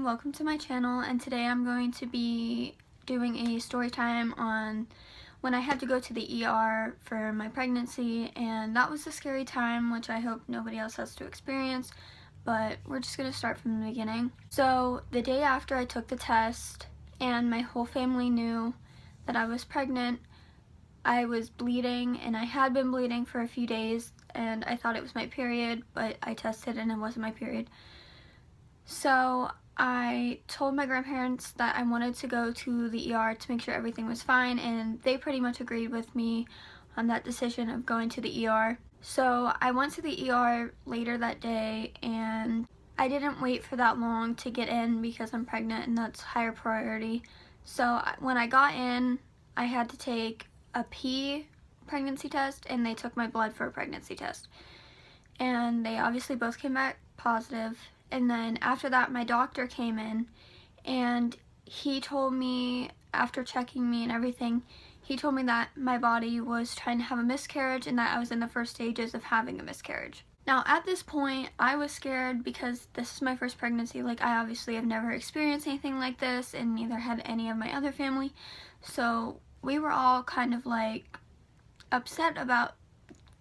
welcome to my channel, and today I'm going to be doing a story time on when I had to go to the ER for my pregnancy, and that was a scary time which I hope nobody else has to experience, but we're just going to start from the beginning. So the day after I took the test and my whole family knew that I was pregnant, I was bleeding, and I had been bleeding for a few days, and I thought it was my period, but I tested and it wasn't my period. So I told my grandparents that I wanted to go to the ER to make sure everything was fine, and they pretty much agreed with me on that decision of going to the ER. So I went to the ER later that day, and I didn't wait for that long to get in because I'm pregnant and that's higher priority. So when I got in, I had to take a pee pregnancy test, and they took my blood for a pregnancy test. And they obviously both came back positive. And then after that, my doctor came in, and he told me, after checking me and everything, he told me that my body was trying to have a miscarriage and that I was in the first stages of having a miscarriage. Now at this point, I was scared because this is my first pregnancy. Like, I obviously have never experienced anything like this, and neither had any of my other family. So we were all kind of like upset about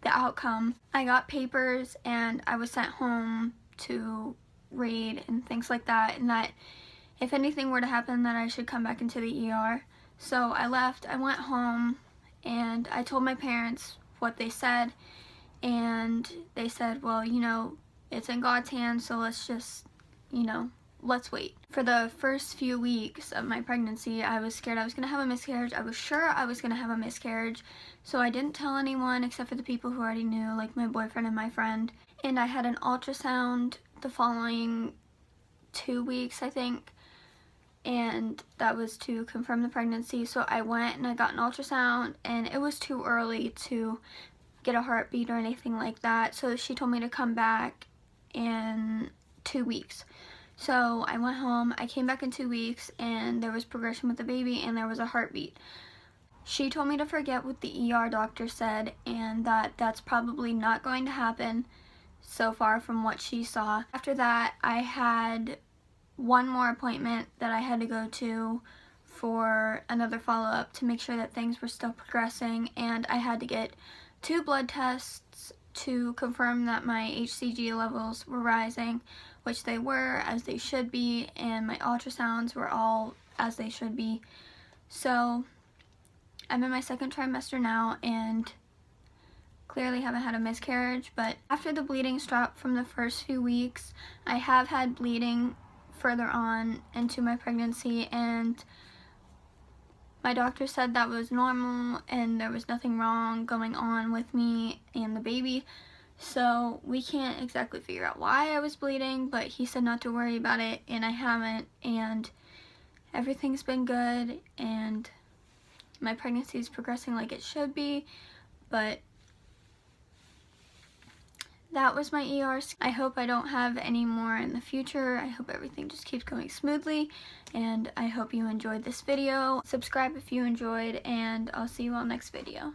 the outcome. I got papers and I was sent home to read and things like that, and that if anything were to happen that I should come back into the ER. So I left, I went home, and I told my parents what they said, and they said, well, you know, it's in God's hands, so let's just, let's wait. For the first few weeks of my pregnancy, I was scared I was going to have a miscarriage. I was sure I was going to have a miscarriage, so I didn't tell anyone except for the people who already knew, like my boyfriend and my friend. And I had an ultrasound the following 2 weeks, I think, and that was to confirm the pregnancy. So I went and I got an ultrasound, and it was too early to get a heartbeat or anything like that, so she told me to come back in 2 weeks. So I went home, I came back in 2 weeks, and there was progression with the baby and there was a heartbeat. She told me to forget what the ER doctor said, and that that's probably not going to happen so far from what she saw. After that, I had one more appointment that I had to go to for another follow-up to make sure that things were still progressing, and I had to get 2 blood tests to confirm that my HCG levels were rising, which they were, as they should be, and my ultrasounds were all as they should be. So I'm in my second trimester now, and clearly haven't had a miscarriage, but after the bleeding stopped from the first few weeks, I have had bleeding further on into my pregnancy, and my doctor said that was normal and there was nothing wrong going on with me and the baby. So we can't exactly figure out why I was bleeding, but he said not to worry about it, and I haven't, and everything's been good, and my pregnancy is progressing like it should be. But that was my ER. I hope I don't have any more in the future. I hope everything just keeps going smoothly, and I hope you enjoyed this video. Subscribe if you enjoyed, and I'll see you all next video.